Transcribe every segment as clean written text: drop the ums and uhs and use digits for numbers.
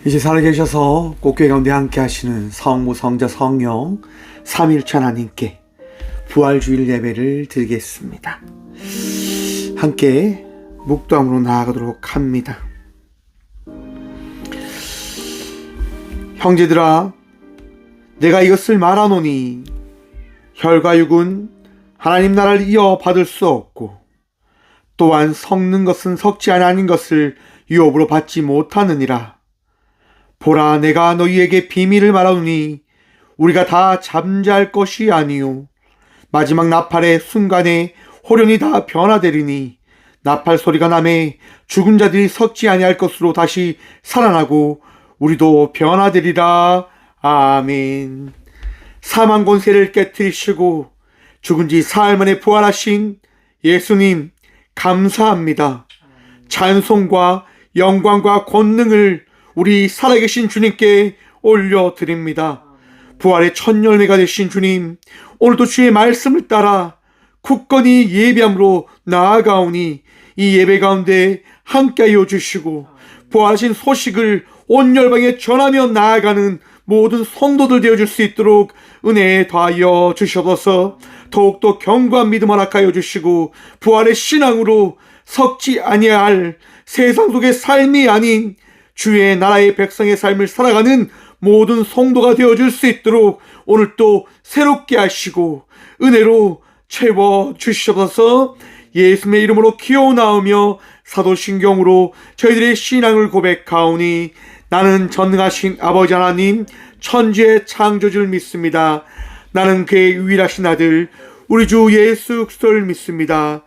이제 살아계셔서 꽃교회 가운데 함께 하시는 성부, 성자, 성령 삼위일체 하나님께 부활주일 예배를 드리겠습니다. 함께 묵도함으로 나아가도록 합니다. 형제들아, 내가 이것을 말하노니 혈과 육은 하나님 나라를 이어받을 수 없고 또한 섞는 것은 섞지 아니하는 것을 유업으로 받지 못하느니라. 보라, 내가 너희에게 비밀을 말하노니 우리가 다 잠잘 것이 아니요 마지막 나팔의 순간에 호련히 다 변화되리니 나팔 소리가 나매 죽은 자들이 섞지 아니할 것으로 다시 살아나고 우리도 변화되리라. 아멘. 사망 권세를 깨뜨리시고 죽은 지 사흘 만에 부활하신 예수님 감사합니다. 찬송과 영광과 권능을 우리 살아계신 주님께 올려드립니다. 부활의 첫 열매가 되신 주님, 오늘도 주의 말씀을 따라 굳건히 예배함으로 나아가오니 이 예배 가운데 함께하여 주시고 부활하신 소식을 온 열방에 전하며 나아가는 모든 성도들 되어줄 수 있도록 은혜 더하여 주셔서 더욱더 견고한 믿음 허락하여 주시고 부활의 신앙으로 섞지 아니할 세상 속의 삶이 아닌 주의 나라의 백성의 삶을 살아가는 모든 성도가 되어줄 수 있도록 오늘 또 새롭게 하시고 은혜로 채워주셔서 예수님의 이름으로 기어나오며 사도신경으로 저희들의 신앙을 고백하오니 나는 전능하신 아버지 하나님 천지의 창조주를 믿습니다. 나는 그의 유일하신 아들 우리 주 예수 그리스도를 믿습니다.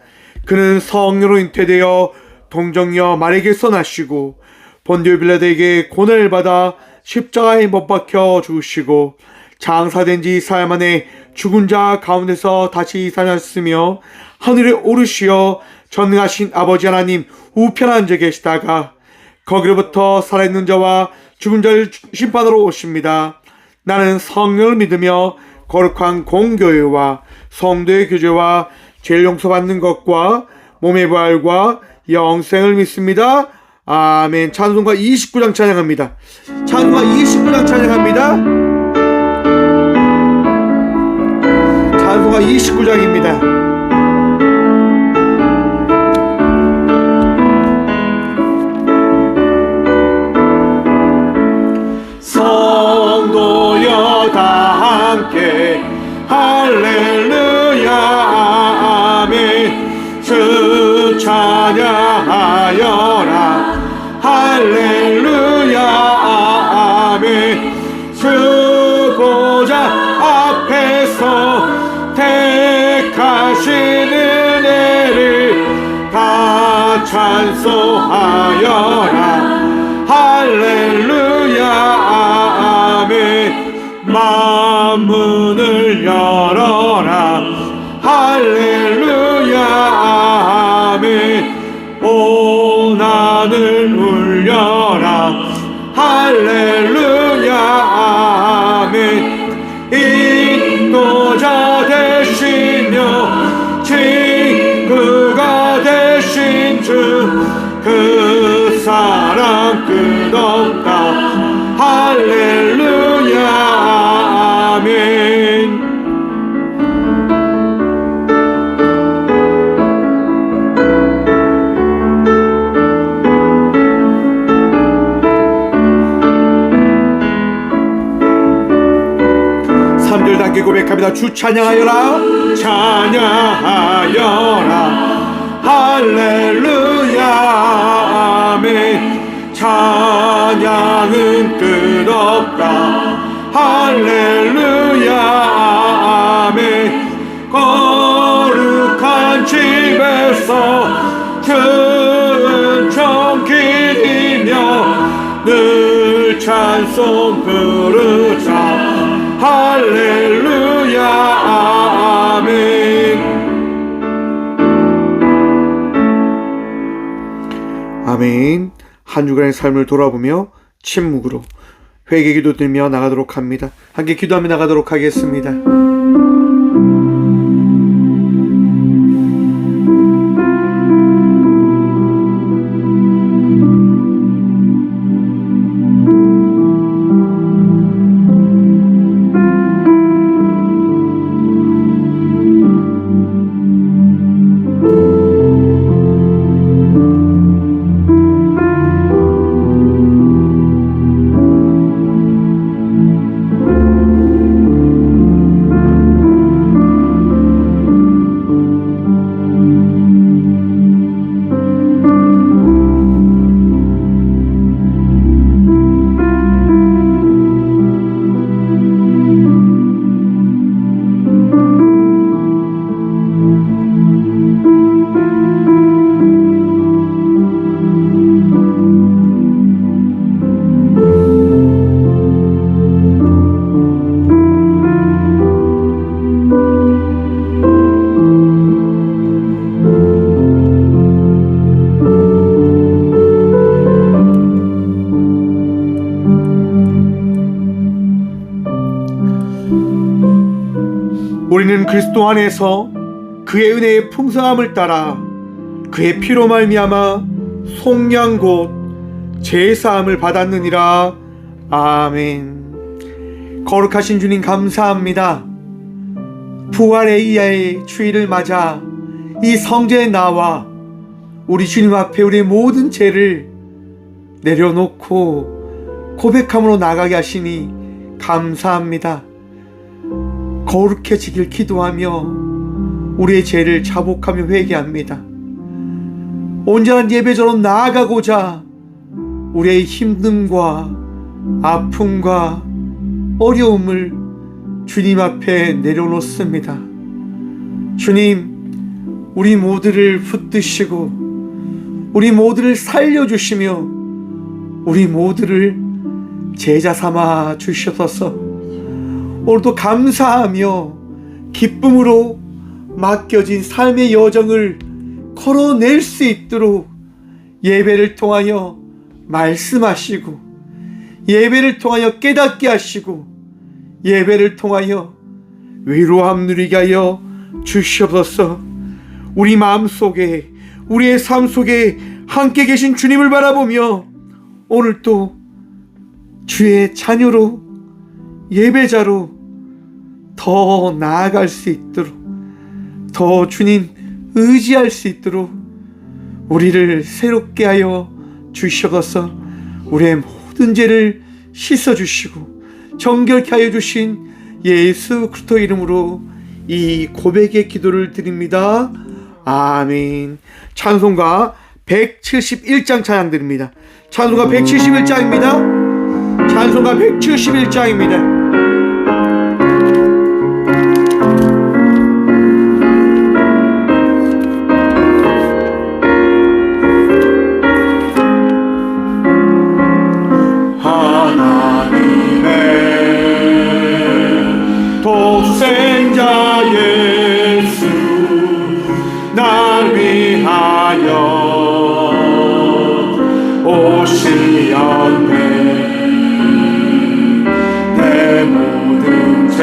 그는 성령으로 잉태되어 동정녀 마리아에게서 나시고 본디오 빌라도에게 고난을 받아 십자가에 못 박혀 죽으시고 장사된 지 사흘 만에 죽은 자 가운데서 다시 살았으며 하늘에 오르시어 전능하신 아버지 하나님 우편에 앉아 계시다가 거기로부터 살아있는 자와 죽은 자를 심판하러 오십니다. 나는 성령을 믿으며 거룩한 공교회와 성도의 교제와 죄를 용서받는 것과 몸의 부활과 영생을 믿습니다. 아멘. 찬송가 29장 찬양합니다. 찬송가 29장 찬양합니다. 찬송가 29장입니다. 성도여 다 함께 할렐루야 아멘. 주 찬양하여라 할렐루야 아멘. 주 보좌 앞에서 택하신 은혜를 다 찬송하여라 할렐루야 아멘. 만문을 열어라 할렐루야 아멘. 온 하늘 울려라 할렐루야 아멘. 인도자 되시며 친구가 되신 주 그 사랑 끝없다 할렐루야 아멘. 함께 고백합니다. 주 찬양하여라 찬양하여라 할렐루야 아멘. 찬양은 끝없다 할렐루야 아멘. 거룩한 집에서 은총 기리며 늘 찬송 부르자 할렐루야 아멘. 아멘. 한 주간의 삶을 돌아보며 침묵으로 회개 기도 드리며 나가도록 합니다. 함께 기도하며 나가도록 하겠습니다. 우리는 그리스도 안에서 그의 은혜의 풍성함을 따라 그의 피로 말미암아 속량 곧 제사함을 받았느니라. 아멘. 거룩하신 주님 감사합니다. 부활의 이하의 주일을 맞아 이 성전에 나와 우리 주님 앞에 우리의 모든 죄를 내려놓고 고백함으로 나가게 하시니 감사합니다. 거룩해지길 기도하며 우리의 죄를 자복하며 회개합니다. 온전한 예배자로 나아가고자 우리의 힘듦과 아픔과 어려움을 주님 앞에 내려놓습니다. 주님, 우리 모두를 붙드시고 우리 모두를 살려주시며 우리 모두를 제자 삼아 주셔서 오늘도 감사하며 기쁨으로 맡겨진 삶의 여정을 걸어낼 수 있도록 예배를 통하여 말씀하시고 예배를 통하여 깨닫게 하시고 예배를 통하여 위로함 누리게 하여 주시옵소서. 우리 마음속에 우리의 삶 속에 함께 계신 주님을 바라보며 오늘 또 주의 자녀로 예배자로 더 나아갈 수 있도록 더 주님 의지할 수 있도록 우리를 새롭게 하여 주시옵소서. 우리의 모든 죄를 씻어주시고 정결케 하여 주신 예수 그리스도 이름으로 이 고백의 기도를 드립니다. 아멘. 찬송가 171장 찬양 드립니다. 찬송가 171장입니다. 찬송가 171장입니다. 독생자 예수 날 위하여 오시었네. 내 모든 죄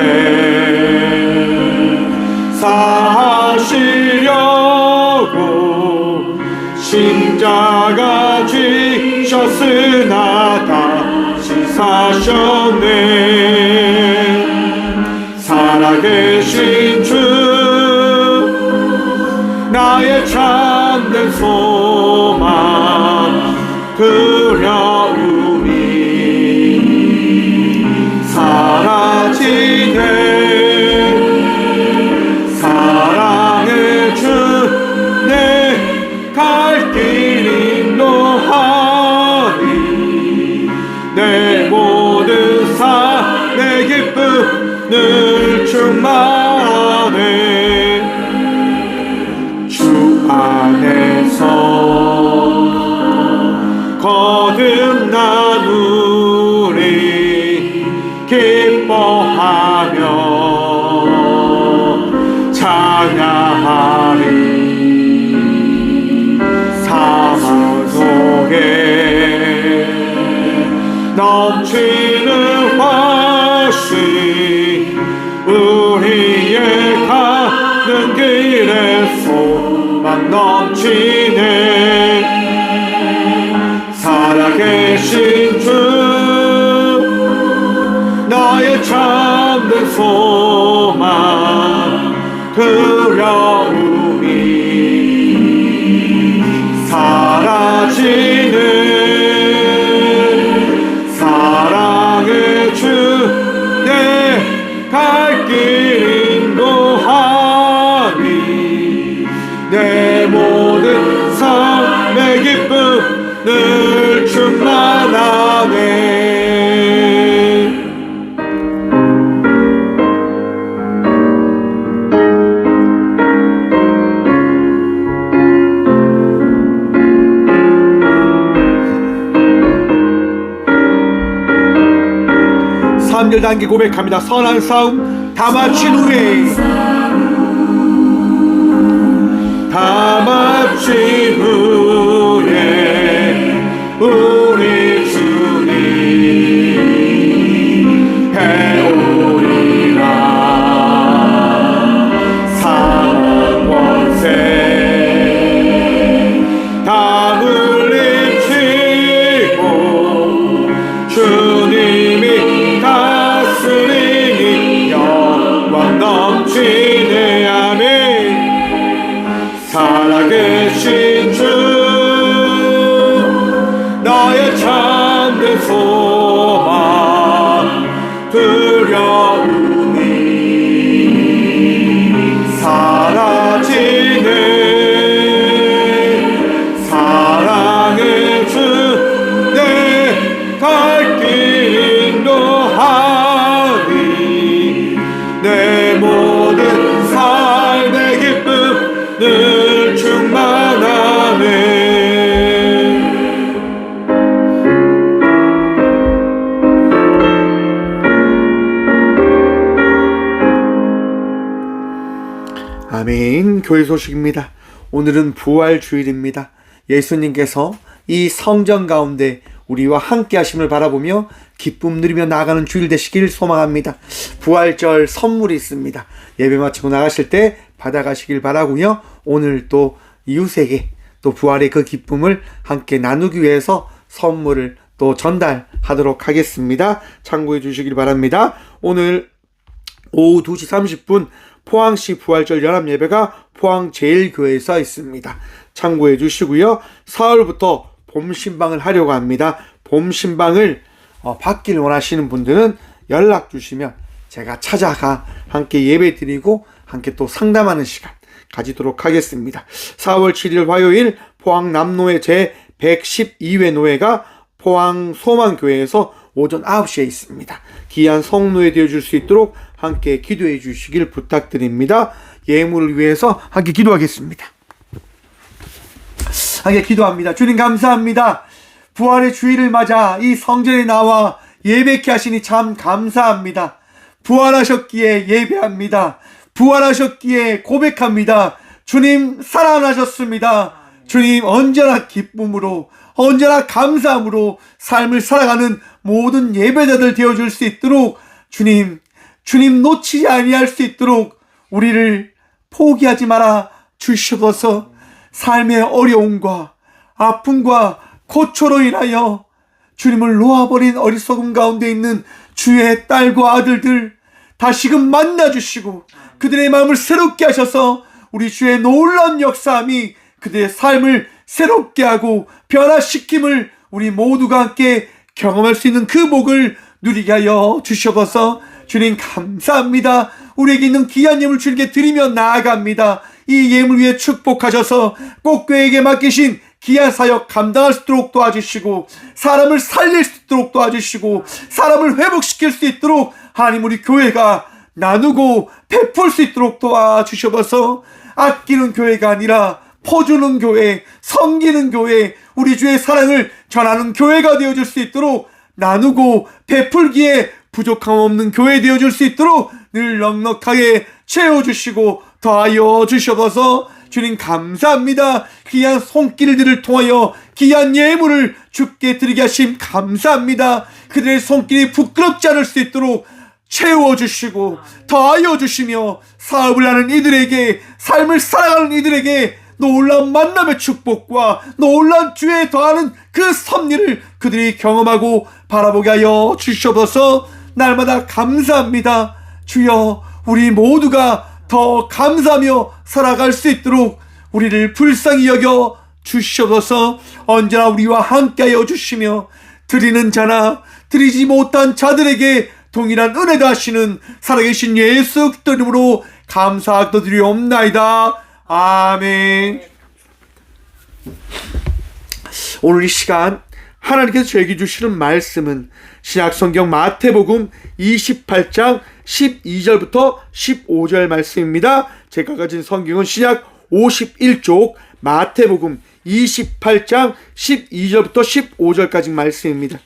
사하시려고 십자가 지셨으나 다시 사셨네. 살아계신 주 나의 참된 소망 두려움이 사라지네. 사랑의 주 내 갈 길 인도하니 내 모든 삶의 기쁨 늘 충만해. 주 안에서 거듭난 우리 기뻐하며 찬양하리. 사망 속에 넘치는 화신 우리의 가는 길에 소망 넘치네. 살아계신 주 나의 참된 소망 두려움이 사라지네. 사랑의 주 내 갈 길 인도하니 내 모든 삶의 기쁨 늘 충만하네. 삼 절 단기 고백합니다. 선한 싸움 다 마친 후에 우리 주님 배우리라. 갈 길 인도하리. 내 모든 삶의 기쁨 늘 충만하네. 아멘. 교회 소식입니다. 오늘은 부활 주일입니다. 예수님께서 이 성전 가운데 우리와 함께 하심을 바라보며 기쁨 누리며 나아가는 주일 되시길 소망합니다. 부활절 선물이 있습니다. 예배 마치고 나가실 때 받아가시길 바라고요. 오늘 또 이웃에게 또 부활의 그 기쁨을 함께 나누기 위해서 선물을 또 전달하도록 하겠습니다. 참고해 주시길 바랍니다. 오늘 오후 2시 30분 포항시 부활절 연합예배가 포항제일교회에서 있습니다. 참고해 주시고요. 4월부터 봄신방을 하려고 합니다. 봄신방을 받길 원하시는 분들은 연락 주시면 제가 찾아가 함께 예배 드리고 함께 또 상담하는 시간 가지도록 하겠습니다. 4월 7일 화요일 포항 남노회 제112회 노회가 포항 소망교회에서 오전 9시에 있습니다. 귀한 성노회 되어줄 수 있도록 함께 기도해 주시길 부탁드립니다. 예물을 위해서 함께 기도하겠습니다. 함께 기도합니다. 주님 감사합니다. 부활의 주일을 맞아 이 성전에 나와 예배케 하시니 참 감사합니다. 부활하셨기에 예배합니다. 부활하셨기에 고백합니다. 주님 살아나셨습니다. 주님 언제나 기쁨으로 언제나 감사함으로 삶을 살아가는 모든 예배자들 되어줄 수 있도록 주님 놓치지 아니할 수 있도록 우리를 포기하지 말아 주시옵소서. 삶의 어려움과 아픔과 고초로 인하여 주님을 놓아버린 어리석음 가운데 있는 주의 딸과 아들들 다시금 만나주시고 그들의 마음을 새롭게 하셔서 우리 주의 놀라운 역사함이 그들의 삶을 새롭게 하고 변화시킴을 우리 모두가 함께 경험할 수 있는 그 복을 누리게 하여 주시옵소서. 주님 감사합니다. 우리에게 있는 귀한 예물 주님께 드리며 나아갑니다. 이 예물 위에 축복하셔서 꼭 교회에게 맡기신 귀한 사역 감당할 수 있도록 도와주시고 사람을 살릴 수 있도록 도와주시고 사람을 회복시킬 수 있도록 하나님 우리 교회가 나누고 베풀 수 있도록 도와주셔서 아끼는 교회가 아니라 퍼주는 교회, 섬기는 교회, 우리 주의 사랑을 전하는 교회가 되어줄 수 있도록 나누고 베풀기에 부족함 없는 교회 되어줄 수 있도록 늘 넉넉하게 채워주시고 더하여 주셔서 주님 감사합니다. 귀한 손길들을 통하여 귀한 예물을 주께 드리게 하심 감사합니다. 그들의 손길이 부끄럽지 않을 수 있도록 채워주시고 더하여 주시며 사업을 하는 이들에게 삶을 살아가는 이들에게 놀라운 만남의 축복과 놀라운 주에 더하는 그 섭리를 그들이 경험하고 바라보게 하여 주시옵소서. 날마다 감사합니다. 주여 우리 모두가 더 감사하며 살아갈 수 있도록 우리를 불쌍히 여겨 주시옵소서. 언제나 우리와 함께하여 주시며 드리는 자나 드리지 못한 자들에게 동일한 은혜가 하시는 살아계신 예수 그리스도 이름으로 감사드리옵나이다. 아멘. 오늘 이 시간 하나님께서 저에게 주시는 말씀은 신약성경 마태복음 28장 12절부터 15절 말씀입니다. 제가 가진 성경은 신약 51쪽 마태복음 28장 12절부터 15절까지 말씀입니다.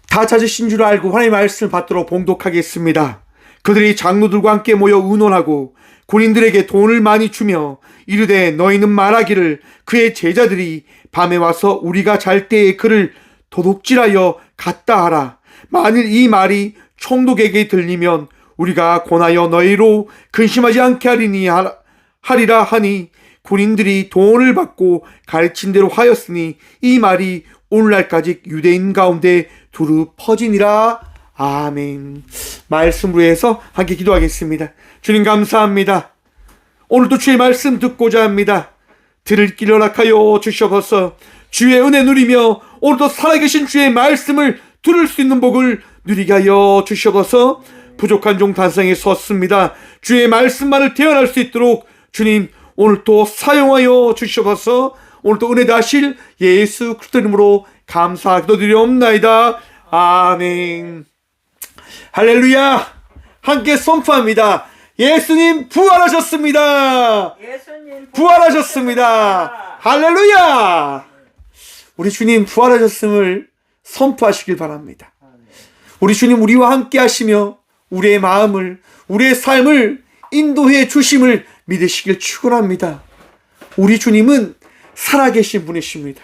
다 찾으신 줄 알고 하나님의 말씀을 받도록 봉독하겠습니다. 그들이 장로들과 함께 모여 의논하고 군인들에게 돈을 많이 주며 이르되 너희는 말하기를 그의 제자들이 밤에 와서 우리가 잘 때에 그를 도둑질하여 갔다 하라. 만일 이 말이 총독에게 들리면 우리가 권하여 너희로 근심하지 않게 하리라 하니 군인들이 돈을 받고 가르친 대로 하였으니 이 말이 오늘날까지 유대인 가운데 두루 퍼지니라. 아멘. 말씀으로 해서 함께 기도하겠습니다. 주님 감사합니다. 오늘도 주의 말씀 듣고자 합니다. 들을 길 허락하여 주시옵소서. 주의 은혜 누리며 오늘도 살아계신 주의 말씀을 들을 수 있는 복을 누리게 하여 주시옵소서. 부족한 종 단상에 섰습니다. 주의 말씀만을 대언할 수 있도록 주님 오늘도 사용하여 주시옵소서. 오늘도 은혜 다실 예수 그리스도 이름으로 감사드리옵나이다. 아멘. 할렐루야. 함께 선포합니다. 예수님 부활하셨습니다. 예수님 부활하셨습니다. 할렐루야. 우리 주님 부활하셨음을 선포하시길 바랍니다. 우리 주님 우리와 함께 하시며 우리의 마음을, 우리의 삶을 인도해 주심을 믿으시길 축원합니다. 우리 주님은 살아계신 분이십니다.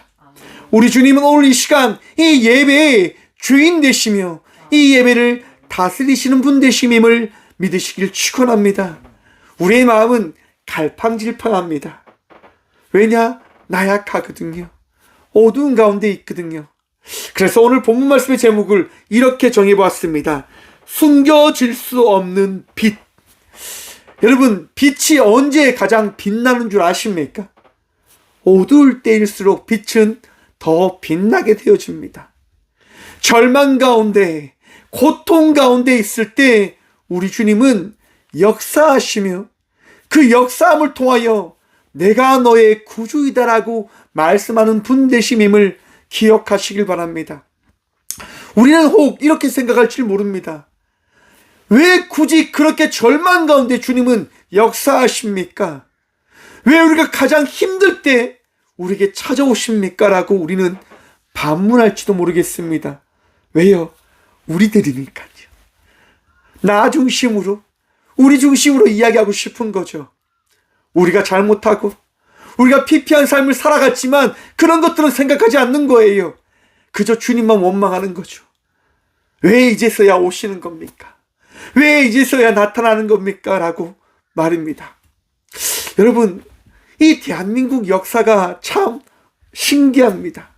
우리 주님은 오늘 이 시간 이 예배의 주인 되시며 이 예배를 다스리시는 분 되심임을 믿으시길 축원합니다. 우리의 마음은 갈팡질팡합니다. 왜냐? 나약하거든요. 어두운 가운데 있거든요. 그래서 오늘 본문 말씀의 제목을 이렇게 정해보았습니다. 숨겨질 수 없는 빛. 여러분, 빛이 언제 가장 빛나는 줄 아십니까? 어두울 때일수록 빛은 더 빛나게 되어집니다. 절망 가운데, 고통 가운데 있을 때 우리 주님은 역사하시며 그 역사함을 통하여 내가 너의 구주이다라고 말씀하는 분 되심임을 기억하시길 바랍니다. 우리는 혹 이렇게 생각할지 모릅니다. 왜 굳이 그렇게 절망 가운데 주님은 역사하십니까? 왜 우리가 가장 힘들 때 우리에게 찾아오십니까? 라고 우리는 반문할지도 모르겠습니다. 왜요? 우리들이니까요. 나 중심으로, 우리 중심으로 이야기하고 싶은 거죠. 우리가 잘못하고 우리가 피폐한 삶을 살아갔지만 그런 것들은 생각하지 않는 거예요. 그저 주님만 원망하는 거죠. 왜 이제서야 오시는 겁니까? 왜 이제서야 나타나는 겁니까? 라고 말입니다. 여러분, 이 대한민국 역사가 참 신기합니다.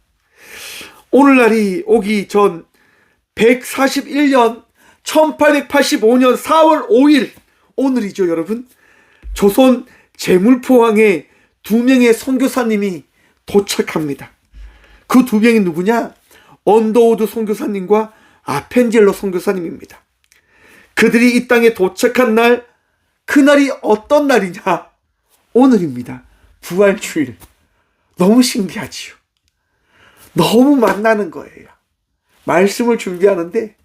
오늘날이 오기 전 141년 1885년 4월 5일 오늘이죠, 여러분. 조선 제물포항에 2명의 선교사님이 도착합니다. 그 2명이 누구냐? 언더우드 선교사님과 아펜젤로 선교사님입니다. 그들이 이 땅에 도착한 날, 그날이 어떤 날이냐? 오늘입니다. 부활주일. 너무 신기하지요. 너무 만나는 거예요. 말씀을 준비하는데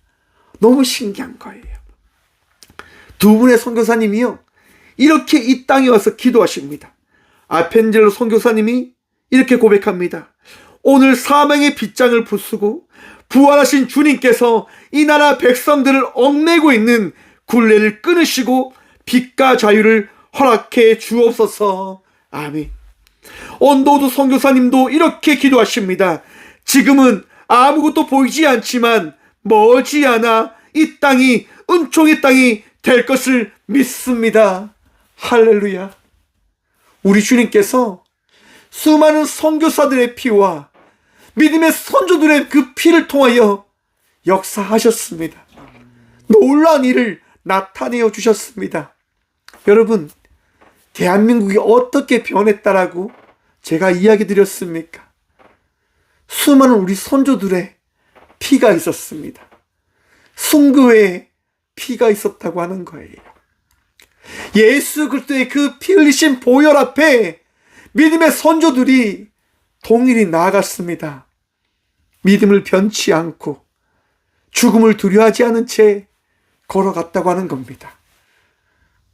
너무 신기한 거예요. 2분의 선교사님이요, 이렇게 이 땅에 와서 기도하십니다. 아펜젤로 선교사님이 이렇게 고백합니다. 오늘 사망의 빗장을 부수고 부활하신 주님께서 이 나라 백성들을 얽매고 있는 굴레를 끊으시고 빛과 자유를 허락해 주옵소서. 아멘. 언더우드 선교사님도 이렇게 기도하십니다. 지금은 아무것도 보이지 않지만 머지않아 이 땅이 은총의 땅이 될 것을 믿습니다. 할렐루야. 우리 주님께서 수많은 선교사들의 피와 믿음의 선조들의 그 피를 통하여 역사하셨습니다. 놀라운 일을 나타내어 주셨습니다. 여러분, 대한민국이 어떻게 변했다라고 제가 이야기 드렸습니까? 수많은 우리 선조들의 피가 있었습니다. 순교의 피가 있었다고 하는 거예요. 예수 그리스도의 그 피 흘리신 보혈 앞에 믿음의 선조들이 동일히 나아갔습니다. 믿음을 변치 않고 죽음을 두려워하지 않은 채 걸어갔다고 하는 겁니다.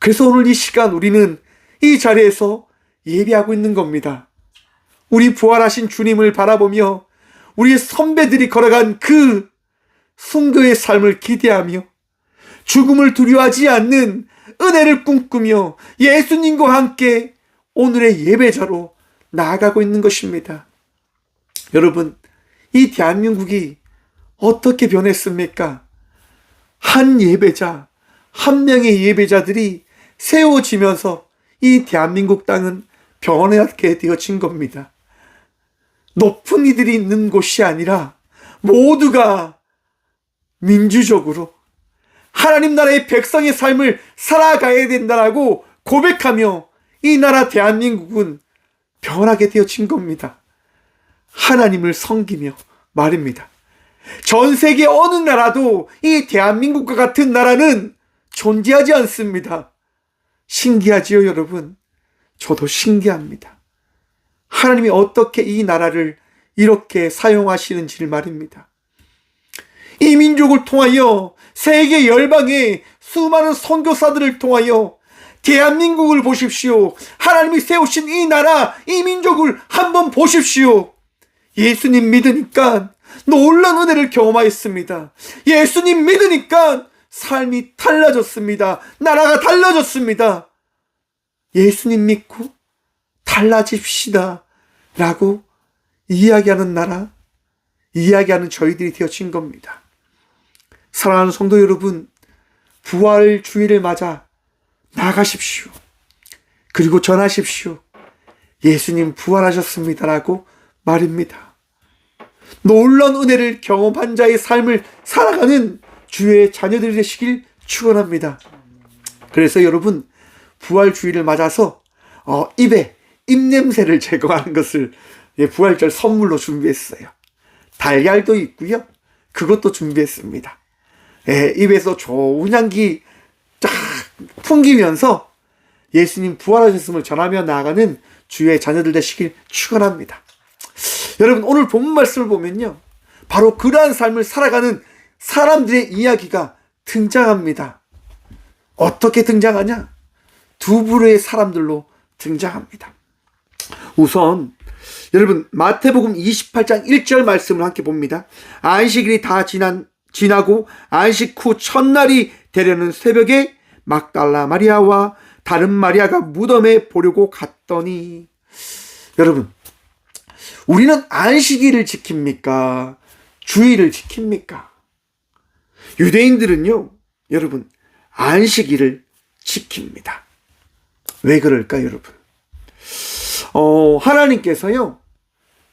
그래서 오늘 이 시간 우리는 이 자리에서 예배하고 있는 겁니다. 우리 부활하신 주님을 바라보며 우리 선배들이 걸어간 그 순교의 삶을 기대하며 죽음을 두려워하지 않는 은혜를 꿈꾸며 예수님과 함께 오늘의 예배자로 나아가고 있는 것입니다. 여러분, 이 대한민국이 어떻게 변했습니까? 한 예배자, 한 명의 예배자들이 세워지면서 이 대한민국 땅은 변하게 되어진 겁니다. 높은 이들이 있는 곳이 아니라 모두가 민주적으로 하나님 나라의 백성의 삶을 살아가야 된다라고 고백하며 이 나라 대한민국은 변하게 되어진 겁니다. 하나님을 섬기며 말입니다. 전 세계 어느 나라도 이 대한민국과 같은 나라는 존재하지 않습니다. 신기하지요, 여러분? 저도 신기합니다. 하나님이 어떻게 이 나라를 이렇게 사용하시는지를 말입니다. 이 민족을 통하여 세계 열방의 수많은 선교사들을 통하여 대한민국을 보십시오. 하나님이 세우신 이 나라, 이 민족을 한번 보십시오. 예수님 믿으니까 놀라운 은혜를 경험하였습니다. 예수님 믿으니까 삶이 달라졌습니다. 나라가 달라졌습니다. 예수님 믿고 달라집시다 라고 이야기하는 나라, 이야기하는 저희들이 되어진 겁니다. 사랑하는 성도 여러분, 부활 주일을 맞아 나가십시오. 그리고 전하십시오. 예수님 부활하셨습니다라고 말입니다. 놀라운 은혜를 경험한 자의 삶을 살아가는 주의 자녀들이 되시길 축원합니다. 그래서 여러분, 부활 주일을 맞아서 입에 입냄새를 제거하는 것을 부활절 선물로 준비했어요. 달걀도 있고요. 그것도 준비했습니다. 입에서 좋은 향기 쫙 풍기면서 예수님 부활하셨음을 전하며 나아가는 주의 자녀들 되시길 축원합니다. 여러분, 오늘 본 말씀을 보면요, 바로 그러한 삶을 살아가는 사람들의 이야기가 등장합니다. 어떻게 등장하냐? 두 부류의 사람들로 등장합니다. 우선 여러분, 마태복음 28장 1절 말씀을 함께 봅니다. 안식일이 다 지나고 안식 후 첫날이 되려는 새벽에 막달라 마리아와 다른 마리아가 무덤에 보려고 갔더니, 여러분, 우리는 안식일을 지킵니까? 주일을 지킵니까? 유대인들은요, 여러분, 안식일을 지킵니다. 왜 그럴까요, 여러분? 하나님께서요,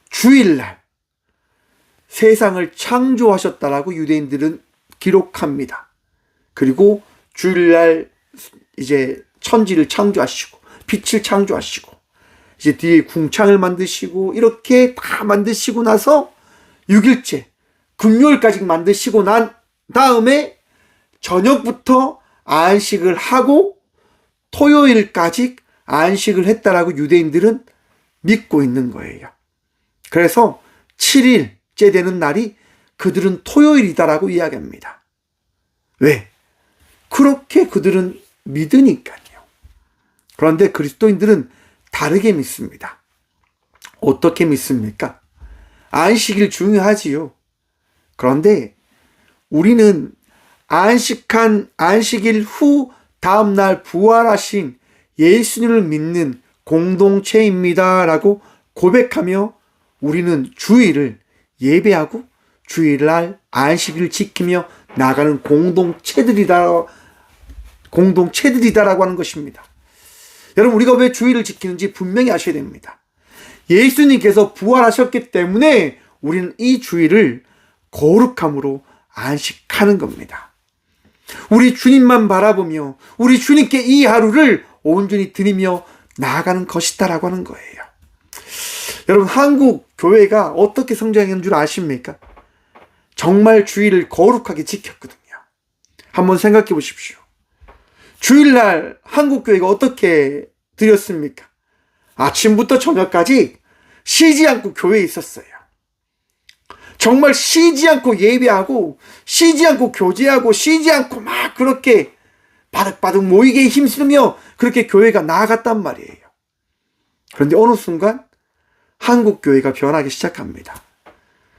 주일날 세상을 창조하셨다라고 유대인들은 기록합니다. 그리고 주일날 이제 천지를 창조하시고 빛을 창조하시고 이제 뒤에 궁창을 만드시고 이렇게 다 만드시고 나서 6일째 금요일까지 만드시고 난 다음에 저녁부터 안식을 하고 토요일까지 안식을 했다라고 유대인들은 믿고 있는 거예요. 그래서 7일째 되는 날이 그들은 토요일이다라고 이야기합니다. 왜? 그렇게 그들은 믿으니까요. 그런데 그리스도인들은 다르게 믿습니다. 어떻게 믿습니까? 안식일 중요하지요. 그런데 우리는 안식일 후 다음날 부활하신 예수님을 믿는 공동체입니다라고 고백하며 우리는 주일을 예배하고 주일날 안식일을 지키며 나가는 공동체들이다라고 하는 것입니다. 여러분, 우리가 왜 주일을 지키는지 분명히 아셔야 됩니다. 예수님께서 부활하셨기 때문에 우리는 이 주일을 거룩함으로 안식하는 겁니다. 우리 주님만 바라보며 우리 주님께 이 하루를 온전히 드리며 나아가는 것이다라고 하는 거예요. 여러분, 한국 교회가 어떻게 성장했는 줄 아십니까? 정말 주일을 거룩하게 지켰거든요. 한번 생각해 보십시오. 주일날 한국 교회가 어떻게 드렸습니까? 아침부터 저녁까지 쉬지 않고 교회에 있었어요. 정말 쉬지 않고 예배하고 쉬지 않고 교제하고 쉬지 않고 막 그렇게 바득바득 모이게 힘쓰며 그렇게 교회가 나아갔단 말이에요. 그런데 어느 순간 한국 교회가 변하기 시작합니다.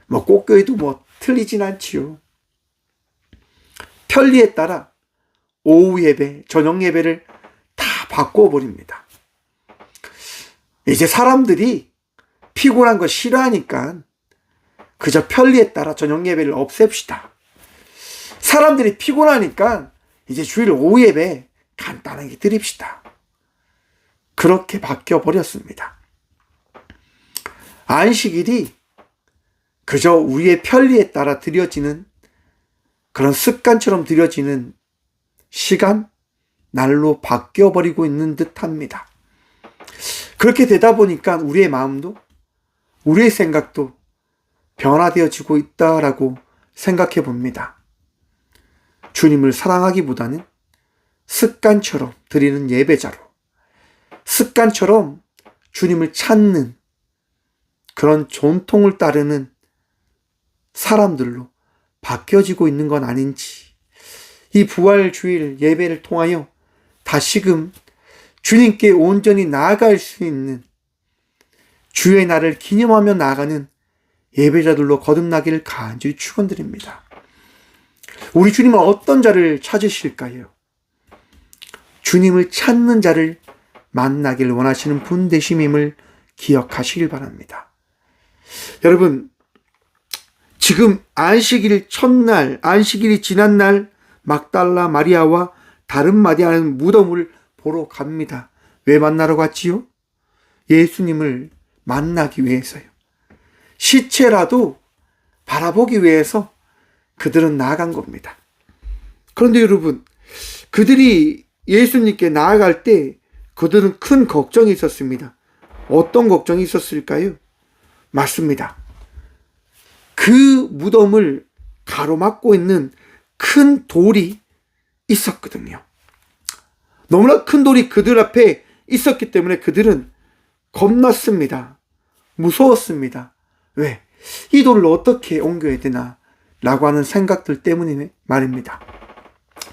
꽃교회도 틀리진 않지요. 편리에 따라 오후 예배, 저녁 예배를 다 바꿔버립니다. 이제 사람들이 피곤한 거 싫어하니까 그저 편리에 따라 저녁 예배를 없앱시다. 사람들이 피곤하니까 이제 주일 오후 예배 간단하게 드립시다. 그렇게 바뀌어버렸습니다. 안식일이 그저 우리의 편리에 따라 드려지는 그런 습관처럼 드려지는 시간, 날로 바뀌어버리고 있는 듯합니다. 그렇게 되다 보니까 우리의 마음도 우리의 생각도 변화되어지고 있다라고 생각해 봅니다. 주님을 사랑하기보다는 습관처럼 드리는 예배자로, 습관처럼 주님을 찾는 그런 전통을 따르는 사람들로 바뀌어지고 있는 건 아닌지, 이 부활주일 예배를 통하여 다시금 주님께 온전히 나아갈 수 있는 주의 날을 기념하며 나아가는 예배자들로 거듭나기를 간절히 축원드립니다. 우리 주님은 어떤 자를 찾으실까요? 주님을 찾는 자를 만나길 원하시는 분 되심임을 기억하시길 바랍니다. 여러분, 지금 안식일 첫날, 안식일이 지난 날 막달라 마리아와 다른 마리아는 무덤을 보러 갑니다. 왜 만나러 갔지요? 예수님을 만나기 위해서요. 시체라도 바라보기 위해서 그들은 나아간 겁니다. 그런데 여러분, 그들이 예수님께 나아갈 때 그들은 큰 걱정이 있었습니다. 어떤 걱정이 있었을까요? 맞습니다. 그 무덤을 가로막고 있는 큰 돌이 있었거든요. 너무나 큰 돌이 그들 앞에 있었기 때문에 그들은 겁났습니다. 무서웠습니다. 왜? 이 돌을 어떻게 옮겨야 되나? 라고 하는 생각들 때문에 말입니다.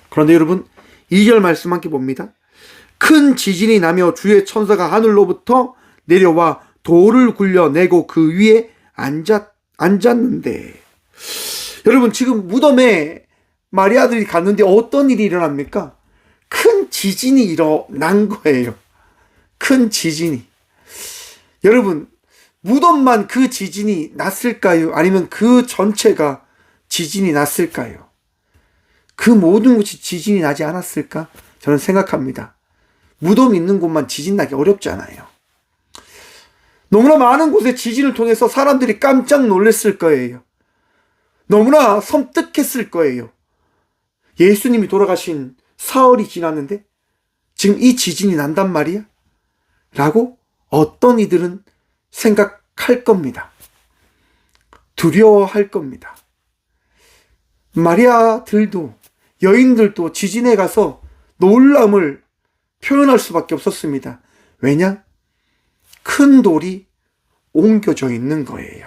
그런데 여러분, 2절 말씀 함께 봅니다. 큰 지진이 나며 주의 천사가 하늘로부터 내려와 돌을 굴려내고 그 위에 앉았는데, 여러분, 지금 무덤에 마리아들이 갔는데 어떤 일이 일어납니까? 큰 지진이 일어난 거예요. 큰 지진이. 여러분, 무덤만 그 지진이 났을까요? 아니면 그 전체가 지진이 났을까요? 그 모든 곳이 지진이 나지 않았을까? 저는 생각합니다. 무덤 있는 곳만 지진 나기 어렵잖아요. 너무나 많은 곳에 지진을 통해서 사람들이 깜짝 놀랐을 거예요. 너무나 섬뜩했을 거예요. 예수님이 돌아가신 사흘이 지났는데 지금 이 지진이 난단 말이야? 라고 어떤 이들은 생각할 겁니다. 두려워할 겁니다. 마리아들도, 여인들도 지진에 가서 놀람을 표현할 수밖에 없었습니다. 왜냐? 큰 돌이 옮겨져 있는 거예요.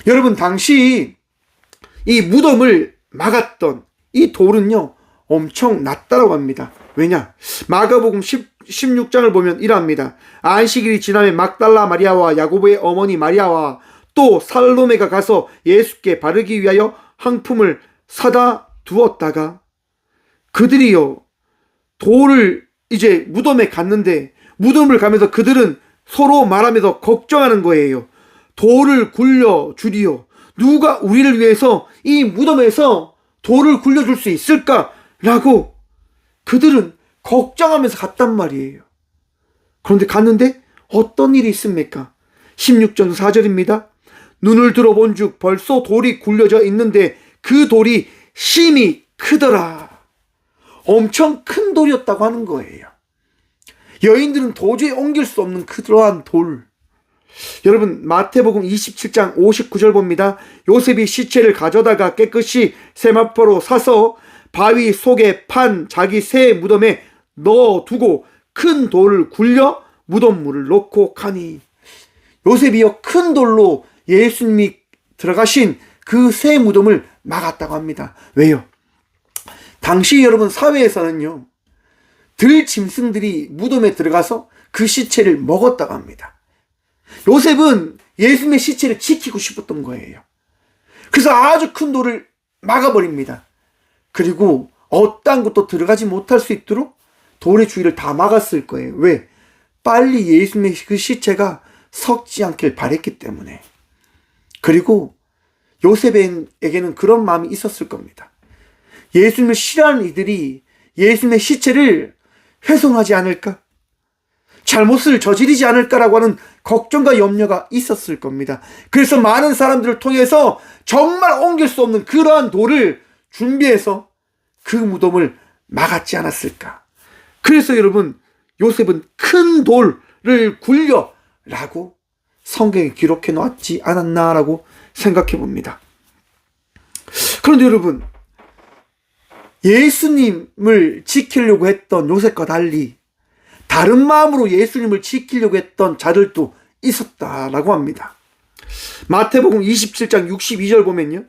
여러분, 당시 이 무덤을 막았던 이 돌은요, 엄청 낮다라고 합니다. 왜냐? 마가복음 16장을 보면 이러합니다. 안식일이 지나면 막달라 마리아와 야고보의 어머니 마리아와 또 살로메가 가서 예수께 바르기 위하여 황품을 사다 두었다가 그들이요, 돌을 이제 무덤에 갔는데 무덤을 가면서 그들은 서로 말하면서 걱정하는 거예요. 돌을 굴려 주리요. 누가 우리를 위해서 이 무덤에서 돌을 굴려줄 수 있을까라고 그들은 걱정하면서 갔단 말이에요. 그런데 갔는데 어떤 일이 있습니까? 16절 4절입니다. 눈을 들어본 즉 벌써 돌이 굴려져 있는데 그 돌이 심히 크더라. 엄청 큰 돌이었다고 하는 거예요. 여인들은 도저히 옮길 수 없는 그러한 돌. 여러분, 마태복음 27장 59절 봅니다. 요셉이 시체를 가져다가 깨끗이 세마포로 사서 바위 속에 판 자기 새 무덤에 넣어두고 큰 돌을 굴려 무덤물을 넣고 가니. 요셉이요, 큰 돌로 예수님이 들어가신 그 새 무덤을 막았다고 합니다. 왜요? 당시 여러분 사회에서는요, 들짐승들이 무덤에 들어가서 그 시체를 먹었다고 합니다. 요셉은 예수님의 시체를 지키고 싶었던 거예요. 그래서 아주 큰 돌을 막아버립니다. 그리고 어떤 것도 들어가지 못할 수 있도록 돌의 주위를 다 막았을 거예요. 왜? 빨리 예수님의 그 시체가 썩지 않길 바랬기 때문에. 그리고 요셉에게는 그런 마음이 있었을 겁니다. 예수님을 싫어하는 이들이 예수님의 시체를 훼손하지 않을까? 잘못을 저지르지 않을까라고 하는 걱정과 염려가 있었을 겁니다. 그래서 많은 사람들을 통해서 정말 옮길 수 없는 그러한 돌을 준비해서 그 무덤을 막았지 않았을까? 그래서 여러분, 요셉은 큰 돌을 굴려라고 성경에 기록해 놓았지 않았나라고 생각해 봅니다. 그런데 여러분, 예수님을 지키려고 했던 요셉과 달리 다른 마음으로 예수님을 지키려고 했던 자들도 있었다라고 합니다. 마태복음 27장 62절 보면요,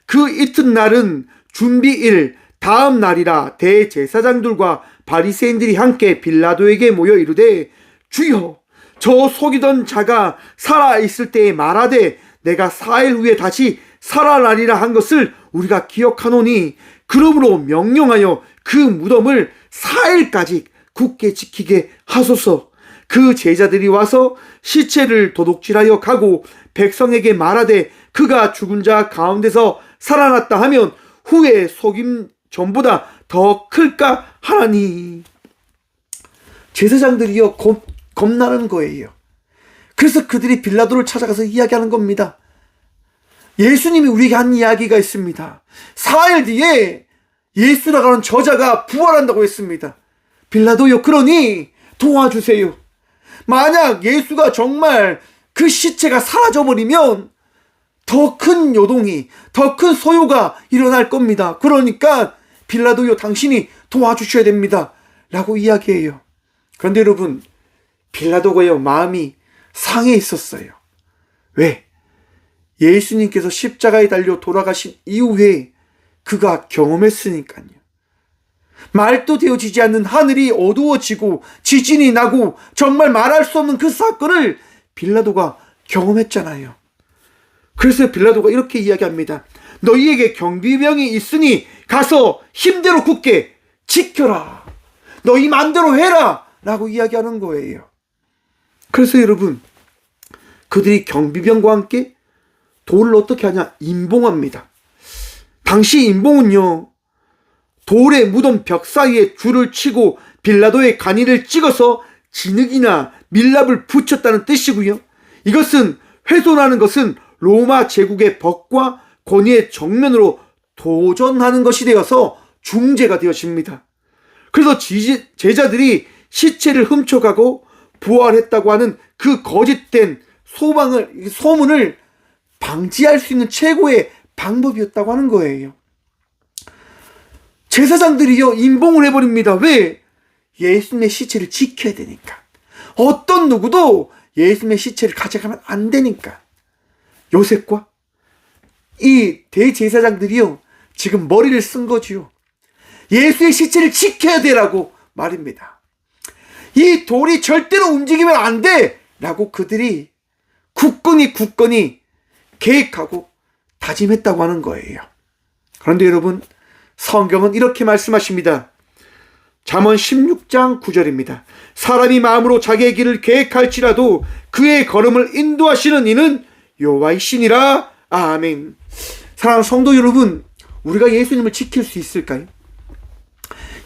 그 이튿날은 준비일 다음 날이라 대제사장들과 바리새인들이 함께 빌라도에게 모여 이르되 주여 저 속이던 자가 살아있을 때에 말하되 내가 4일 후에 다시 살아나리라 한 것을 우리가 기억하노니 그러므로 명령하여 그 무덤을 4일까지 굳게 지키게 하소서. 그 제자들이 와서 시체를 도둑질하여 가고 백성에게 말하되 그가 죽은 자 가운데서 살아났다 하면 후에 속임 전보다 더 클까 하나니. 제사장들이요 겁나는 거예요. 그래서 그들이 빌라도를 찾아가서 이야기하는 겁니다. 예수님이 우리에게 한 이야기가 있습니다. 4일 뒤에 예수라고 하는 저자가 부활한다고 했습니다. 빌라도요, 그러니 도와주세요. 만약 예수가 정말 그 시체가 사라져버리면 더 큰 요동이, 더 큰 소요가 일어날 겁니다. 그러니까 빌라도요, 당신이 도와주셔야 됩니다. 라고 이야기해요. 그런데 여러분, 빌라도가요, 마음이 상해 있었어요. 왜? 예수님께서 십자가에 달려 돌아가신 이후에 그가 경험했으니까요. 말도 되어지지 않는 하늘이 어두워지고 지진이 나고 정말 말할 수 없는 그 사건을 빌라도가 경험했잖아요. 그래서 빌라도가 이렇게 이야기합니다. 너희에게 경비병이 있으니 가서 힘대로 굳게 지켜라. 너희 마음대로 해라. 라고 이야기하는 거예요. 그래서 여러분, 그들이 경비병과 함께 돌을 어떻게 하냐? 임봉합니다. 당시 임봉은요, 돌의 무덤 벽 사이에 줄을 치고 빌라도의 간이를 찍어서 진흙이나 밀랍을 붙였다는 뜻이고요. 이것은 훼손하는 것은 로마 제국의 법과 권위의 정면으로 도전하는 것이 되어서 중죄가 되어집니다. 그래서 제자들이 시체를 훔쳐가고 부활했다고 하는 그 거짓된 소문을 방지할 수 있는 최고의 방법이었다고 하는 거예요. 제사장들이요, 임봉을 해버립니다. 왜? 예수님의 시체를 지켜야 되니까. 어떤 누구도 예수님의 시체를 가져가면 안 되니까. 요셉과 이 대제사장들이요, 지금 머리를 쓴 거지요. 예수의 시체를 지켜야 되라고 말입니다. 이 돌이 절대로 움직이면 안 돼! 라고 그들이 굳건히 계획하고 다짐했다고 하는 거예요. 그런데 여러분, 성경은 이렇게 말씀하십니다. 잠언 16장 9절입니다. 사람이 마음으로 자기의 길을 계획할지라도 그의 걸음을 인도하시는 이는 여호와이시니라. 아멘. 사랑하는 성도 여러분, 우리가 예수님을 지킬 수 있을까요?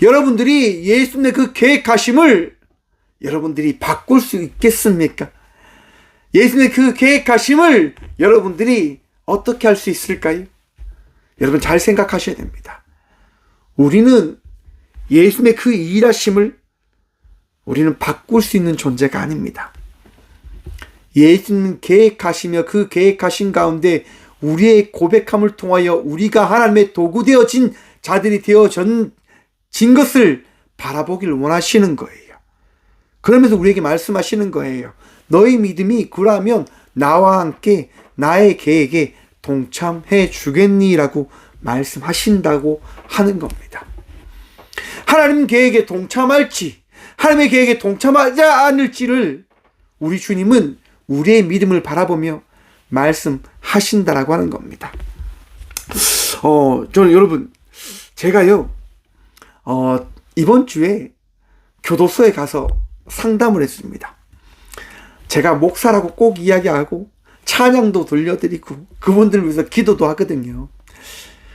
여러분들이 예수님의 그 계획하심을 여러분들이 바꿀 수 있겠습니까? 예수님의 그 계획하심을 여러분들이 어떻게 할 수 있을까요? 여러분 잘 생각하셔야 됩니다. 우리는 예수님의 그 일하심을 우리는 바꿀 수 있는 존재가 아닙니다. 예수님 계획하시며 그 계획하신 가운데 우리의 고백함을 통하여 우리가 하나님의 도구 되어진 자들이 되어진 것을 바라보길 원하시는 거예요. 그러면서 우리에게 말씀하시는 거예요. 너희 믿음이 그러면 나와 함께 나의 계획에 동참해 주겠니라고 말씀하신다고 하는 겁니다. 하나님 계획에 동참할지 하나님의 계획에 동참하지 않을지를 우리 주님은 우리의 믿음을 바라보며 말씀하신다라고 하는 겁니다. 저는 여러분, 제가요, 이번 주에 교도소에 가서 상담을 했습니다. 제가 목사라고 꼭 이야기하고 찬양도 돌려드리고 그분들을 위해서 기도도 하거든요.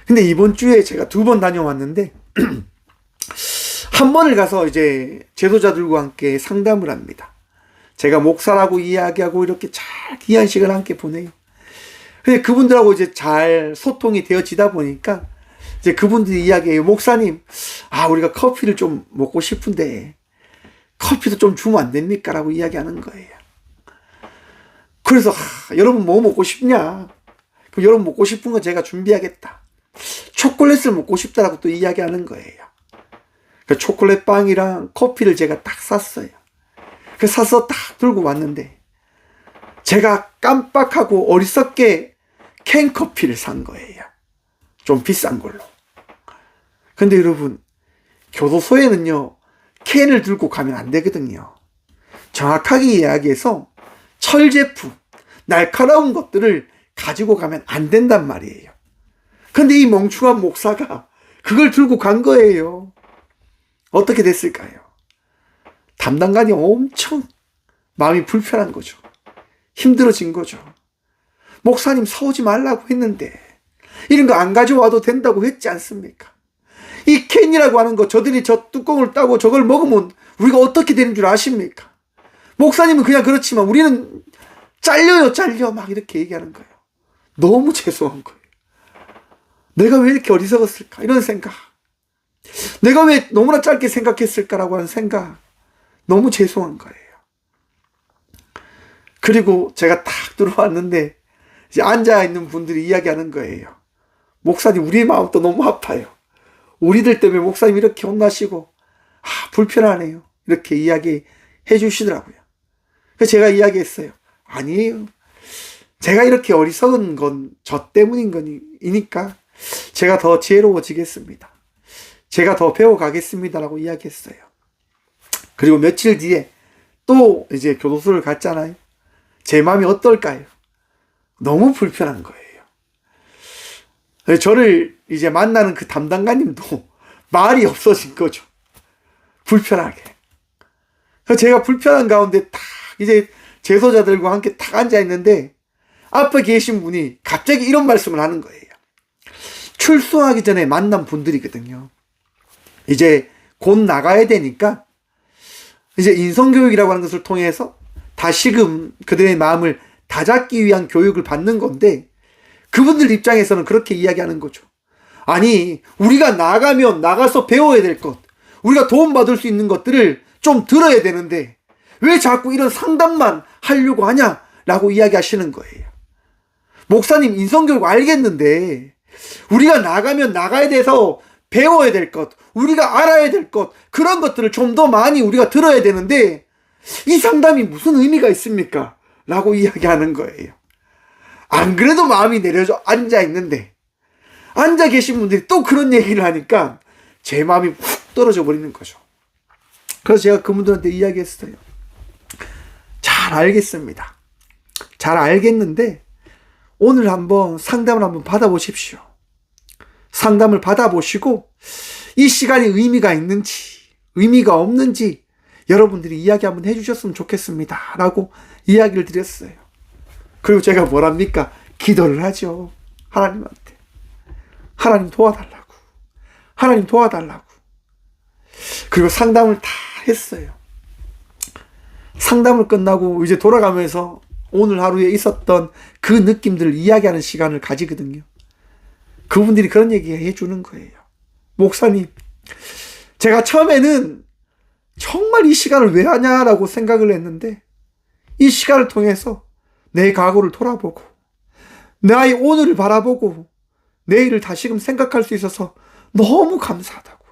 근데 이번 주에 제가 2번 다녀왔는데 한 번을 가서 이제 제도자들과 함께 상담을 합니다. 제가 목사라고 이야기하고 이렇게 잘 귀한 시간을 함께 보내요. 근데 그분들하고 이제 잘 소통이 되어지다 보니까 이제 그분들이 이야기해요. 목사님, 우리가 커피를 좀 먹고 싶은데 커피도 좀 주면 안 됩니까? 라고 이야기하는 거예요. 그래서 여러분 뭐 먹고 싶냐? 그럼 여러분 먹고 싶은 거 제가 준비하겠다. 초콜릿을 먹고 싶다라고 또 이야기하는 거예요. 그 초콜릿 빵이랑 커피를 제가 딱 샀어요. 그 사서 딱 들고 왔는데 제가 깜빡하고 어리석게 캔커피를 산 거예요. 좀 비싼 걸로. 근데 여러분, 교도소에는요, 캔을 들고 가면 안 되거든요. 정확하게 이야기해서 철제품, 날카로운 것들을 가지고 가면 안 된단 말이에요. 근데 이 멍충한 목사가 그걸 들고 간 거예요. 어떻게 됐을까요? 담당관이 엄청 마음이 불편한 거죠. 힘들어진 거죠. 목사님 사오지 말라고 했는데 이런 거 안 가져와도 된다고 했지 않습니까? 이 캔이라고 하는 거, 저들이 저 뚜껑을 따고 저걸 먹으면 우리가 어떻게 되는 줄 아십니까? 목사님은 그냥 그렇지만 우리는 잘려요, 잘려. 막 이렇게 얘기하는 거예요. 너무 죄송한 거예요. 내가 왜 이렇게 어리석었을까? 이런 생각. 내가 왜 너무나 짧게 생각했을까라고 하는 생각. 너무 죄송한 거예요. 그리고 제가 딱 들어왔는데 이제 앉아있는 분들이 이야기하는 거예요. 목사님, 우리 마음도 너무 아파요. 우리들 때문에 목사님 이렇게 혼나시고 불편하네요. 이렇게 이야기해 주시더라고요. 그래서 제가 이야기했어요. 아니에요. 제가 이렇게 어리석은 건 저 때문인 거니까 제가 더 지혜로워지겠습니다. 제가 더 배워가겠습니다라고 이야기했어요. 그리고 며칠 뒤에 또 이제 교도소를 갔잖아요. 제 마음이 어떨까요? 너무 불편한 거예요. 저를 이제 만나는 그 담당관님도 말이 없어진 거죠. 불편하게. 그래서 제가 불편한 가운데 딱 이제 재소자들과 함께 딱 앉아있는데 앞에 계신 분이 갑자기 이런 말씀을 하는 거예요. 출소하기 전에 만난 분들이거든요. 이제 곧 나가야 되니까 이제 인성교육이라고 하는 것을 통해서 다시금 그들의 마음을 다잡기 위한 교육을 받는 건데 그분들 입장에서는 그렇게 이야기하는 거죠. 아니, 우리가 나가면 나가서 배워야 될 것, 우리가 도움받을 수 있는 것들을 좀 들어야 되는데 왜 자꾸 이런 상담만 하려고 하냐라고 이야기하시는 거예요. 목사님, 인성교육 알겠는데 우리가 나가면 나가야 돼서 배워야 될 것, 우리가 알아야 될 것, 그런 것들을 좀 더 많이 우리가 들어야 되는데 이 상담이 무슨 의미가 있습니까? 라고 이야기하는 거예요. 안 그래도 마음이 내려져 앉아있는데 앉아 계신 분들이 또 그런 얘기를 하니까 제 마음이 훅 떨어져 버리는 거죠. 그래서 제가 그분들한테 이야기했어요. 잘 알겠습니다. 잘 알겠는데 오늘 한번 상담을 한번 받아보십시오. 상담을 받아보시고 이 시간이 의미가 있는지 의미가 없는지 여러분들이 이야기 한번 해주셨으면 좋겠습니다. 라고 이야기를 드렸어요. 그리고 제가 뭐랍니까? 기도를 하죠. 하나님한테. 하나님 도와달라고. 하나님 도와달라고. 그리고 상담을 다 했어요. 상담을 끝나고 이제 돌아가면서 오늘 하루에 있었던 그 느낌들을 이야기하는 시간을 가지거든요. 그분들이 그런 얘기 해주는 거예요. 목사님, 제가 처음에는 정말 이 시간을 왜 하냐라고 생각을 했는데 이 시간을 통해서 내 과거를 돌아보고 나의 오늘을 바라보고 내일을 다시금 생각할 수 있어서 너무 감사하다고,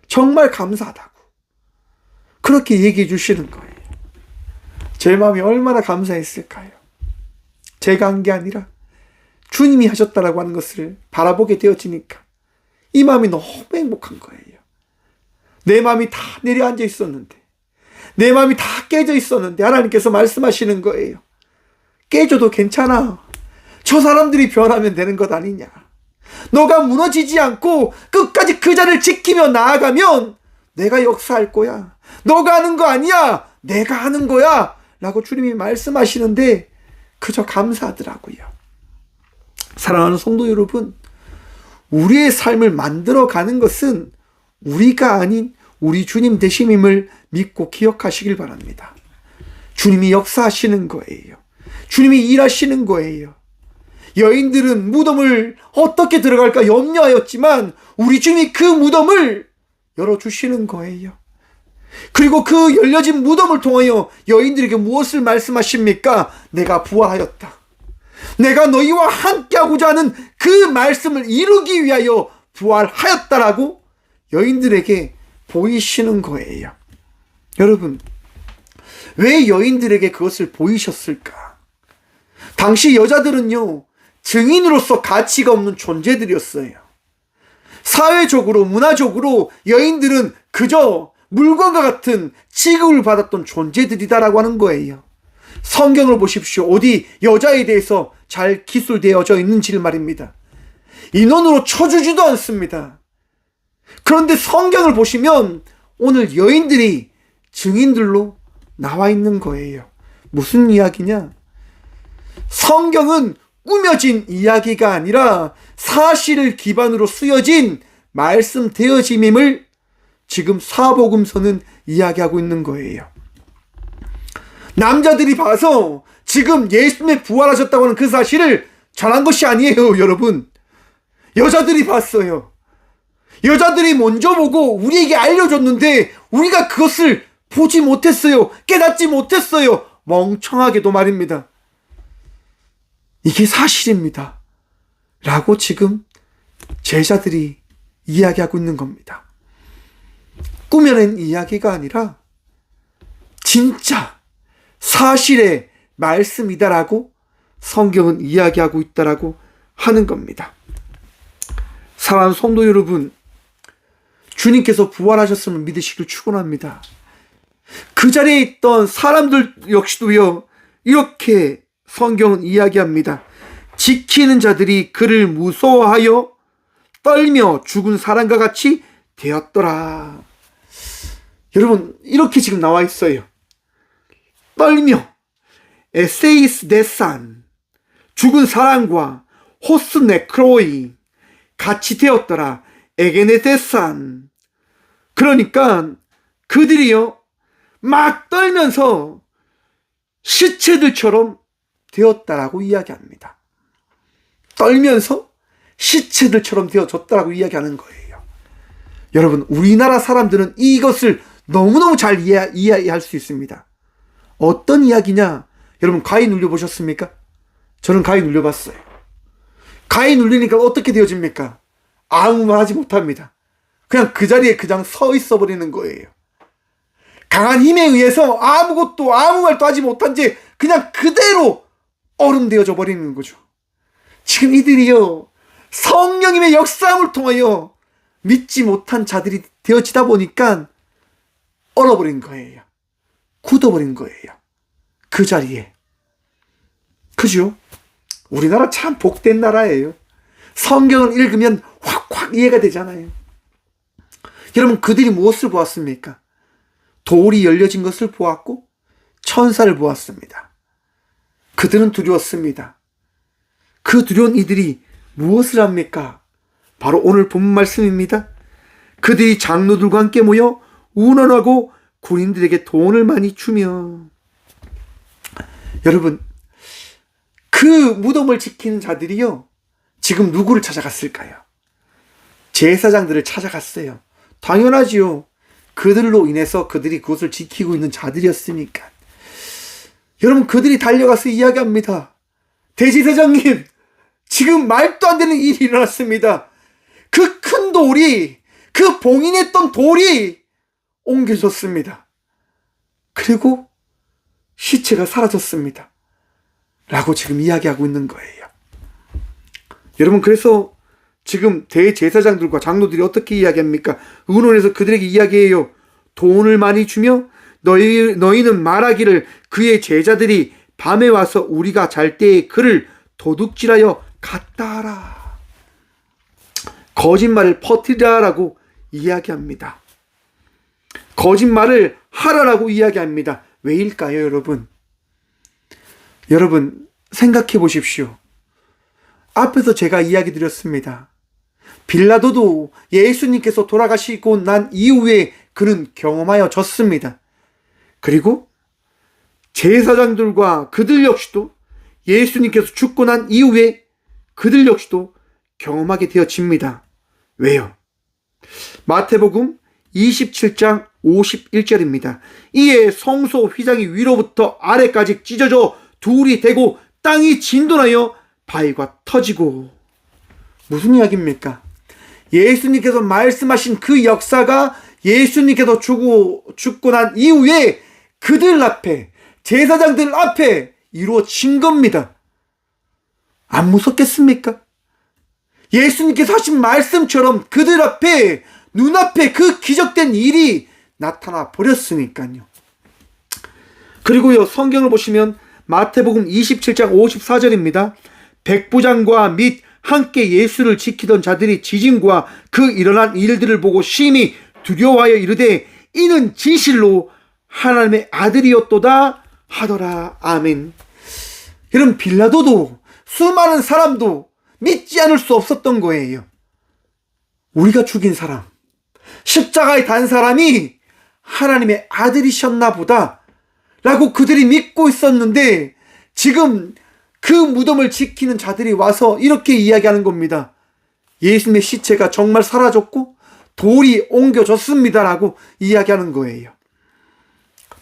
정말 감사하다고 그렇게 얘기해 주시는 거예요. 제 마음이 얼마나 감사했을까요? 제가 한 게 아니라 주님이 하셨다라고 하는 것을 바라보게 되어지니까 이 마음이 너무 행복한 거예요. 내 마음이 다 내려앉아 있었는데, 내 마음이 다 깨져 있었는데 하나님께서 말씀하시는 거예요. 깨져도 괜찮아. 저 사람들이 변하면 되는 것 아니냐. 너가 무너지지 않고 끝까지 그 자리를 지키며 나아가면 내가 역사할 거야. 너가 하는 거 아니야. 내가 하는 거야. 라고 주님이 말씀하시는데 그저 감사하더라고요. 사랑하는 성도 여러분, 우리의 삶을 만들어가는 것은 우리가 아닌 우리 주님 되심임을 믿고 기억하시길 바랍니다. 주님이 역사하시는 거예요. 주님이 일하시는 거예요. 여인들은 무덤을 어떻게 들어갈까 염려하였지만 우리 주님이 그 무덤을 열어주시는 거예요. 그리고 그 열려진 무덤을 통하여 여인들에게 무엇을 말씀하십니까? 내가 부활하였다. 내가 너희와 함께하고자 하는 그 말씀을 이루기 위하여 부활하였다라고 여인들에게 보이시는 거예요. 여러분, 왜 여인들에게 그것을 보이셨을까? 당시 여자들은요, 증인으로서 가치가 없는 존재들이었어요. 사회적으로, 문화적으로 여인들은 그저 물건과 같은 취급을 받았던 존재들이다라고 하는 거예요. 성경을 보십시오. 어디 여자에 대해서 잘 기술되어져 있는지를 말입니다. 인원으로 쳐주지도 않습니다. 그런데 성경을 보시면 오늘 여인들이 증인들로 나와 있는 거예요. 무슨 이야기냐? 성경은 꾸며진 이야기가 아니라 사실을 기반으로 쓰여진 말씀되어짐임을 지금 사복음서는 이야기하고 있는 거예요. 남자들이 봐서 지금 예수님이 부활하셨다고 하는 그 사실을 전한 것이 아니에요, 여러분. 여자들이 봤어요. 여자들이 먼저 보고 우리에게 알려줬는데 우리가 그것을 보지 못했어요. 깨닫지 못했어요. 멍청하게도 말입니다. 이게 사실입니다. 라고 지금 제자들이 이야기하고 있는 겁니다. 꾸며낸 이야기가 아니라 진짜 사실의 말씀이다라고 성경은 이야기하고 있다라고 하는 겁니다. 사랑하는 성도 여러분, 주님께서 부활하셨음을 믿으시길 축원합니다. 그 자리에 있던 사람들 역시도요, 이렇게 성경은 이야기합니다. 지키는 자들이 그를 무서워하여 떨며 죽은 사람과 같이 되었더라. 여러분, 이렇게 지금 나와 있어요. 떨며 에세이스 데산, 죽은 사람과 호스 네크로이 같이 되었더라. 에게네데산. 그러니까 그들이요 막 떨면서 시체들처럼 되었다라고 이야기합니다. 떨면서 시체들처럼 되어졌다라고 이야기하는 거예요. 여러분, 우리나라 사람들은 이것을 너무너무 잘 이해할 수 있습니다. 어떤 이야기냐? 여러분, 가위 눌려보셨습니까? 저는 가위 눌려봤어요. 가위 눌리니까 어떻게 되어집니까? 아무 말 하지 못합니다. 그냥 그 자리에 그냥 서 있어 버리는 거예요. 강한 힘에 의해서 아무것도 아무 말도 하지 못한 채 그냥 그대로 얼음 되어져 버리는 거죠. 지금 이들이요 성령님의 역사함을 통하여 믿지 못한 자들이 되어지다 보니까 얼어버린 거예요. 굳어버린 거예요. 그 자리에. 그죠? 우리나라 참 복된 나라예요. 성경을 읽으면 확확 이해가 되잖아요. 여러분, 그들이 무엇을 보았습니까? 돌이 열려진 것을 보았고 천사를 보았습니다. 그들은 두려웠습니다. 그 두려운 이들이 무엇을 합니까? 바로 오늘 본문 말씀입니다. 그들이 장로들과 함께 모여 운원하고 군인들에게 돈을 많이 주며. 여러분, 그 무덤을 지키는 자들이요 지금 누구를 찾아갔을까요? 제사장들을 찾아갔어요. 당연하지요. 그들로 인해서 그들이 그것을 지키고 있는 자들이었으니까. 여러분, 그들이 달려가서 이야기합니다. 대제사장님, 지금 말도 안 되는 일이 일어났습니다. 그 큰 돌이, 그 봉인했던 돌이 옮겨졌습니다. 그리고 시체가 사라졌습니다. 라고 지금 이야기하고 있는 거예요. 여러분, 그래서 지금 대제사장들과 장로들이 어떻게 이야기합니까? 의논해서 그들에게 이야기해요. 돈을 많이 주며 너희는 말하기를 그의 제자들이 밤에 와서 우리가 잘 때에 그를 도둑질하여 갔다 하라. 거짓말을 퍼뜨리라라고 이야기합니다. 거짓말을 하라라고 이야기합니다. 왜일까요, 여러분? 여러분, 생각해 보십시오. 앞에서 제가 이야기 드렸습니다. 빌라도도 예수님께서 돌아가시고 난 이후에 그는 경험하여졌습니다. 그리고 제사장들과 그들 역시도 예수님께서 죽고 난 이후에 그들 역시도 경험하게 되어집니다. 왜요? 마태복음 27장 51절입니다. 이에 성소 휘장이 위로부터 아래까지 찢어져 둘이 되고 땅이 진동하여 바위가 터지고. 무슨 이야기입니까? 예수님께서 말씀하신 그 역사가 예수님께서 죽고 난 이후에 그들 앞에, 제사장들 앞에 이루어진 겁니다. 안 무섭겠습니까? 예수님께서 하신 말씀처럼 그들 앞에, 눈앞에 그 기적된 일이 나타나 버렸으니까요. 그리고요, 성경을 보시면 마태복음 27장 54절입니다. 백부장과 및 함께 예수를 지키던 자들이 지진과 그 일어난 일들을 보고 심히 두려워하여 이르되 이는 진실로 하나님의 아들이었도다 하더라. 아멘. 여러분, 빌라도도, 수많은 사람도 믿지 않을 수 없었던 거예요. 우리가 죽인 사람, 십자가에 단 사람이 하나님의 아들이셨나 보다 라고 그들이 믿고 있었는데, 지금 그 무덤을 지키는 자들이 와서 이렇게 이야기하는 겁니다. 예수님의 시체가 정말 사라졌고 돌이 옮겨졌습니다 라고 이야기하는 거예요.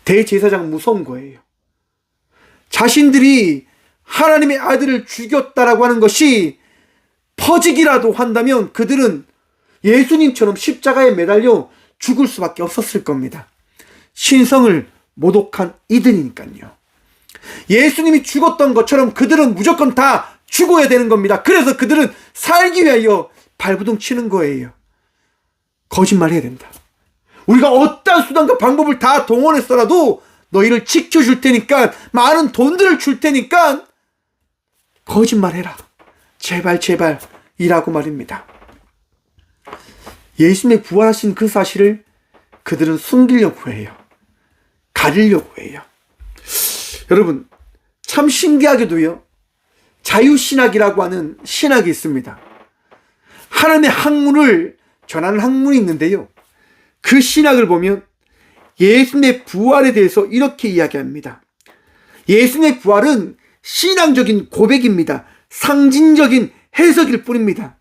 대제사장 무서운 거예요. 자신들이 하나님의 아들을 죽였다라고 하는 것이 퍼지기라도 한다면 그들은 예수님처럼 십자가에 매달려 죽을 수밖에 없었을 겁니다. 신성을 모독한 이들이니까요. 예수님이 죽었던 것처럼 그들은 무조건 다 죽어야 되는 겁니다. 그래서 그들은 살기 위하여 발부둥 치는 거예요. 거짓말해야 된다. 우리가 어떠한 수단과 방법을 다 동원했더라도 너희를 지켜줄 테니까, 많은 돈들을 줄 테니까 거짓말해라. 제발 제발 이라고 말입니다. 예수님의 부활하신 그 사실을 그들은 숨기려고 해요. 가리려고 해요. 여러분, 참 신기하게도요, 자유신학이라고 하는 신학이 있습니다. 하나님의 학문을 전하는 학문이 있는데요, 그 신학을 보면 예수님의 부활에 대해서 이렇게 이야기합니다. 예수님의 부활은 신앙적인 고백입니다. 상징적인 해석일 뿐입니다.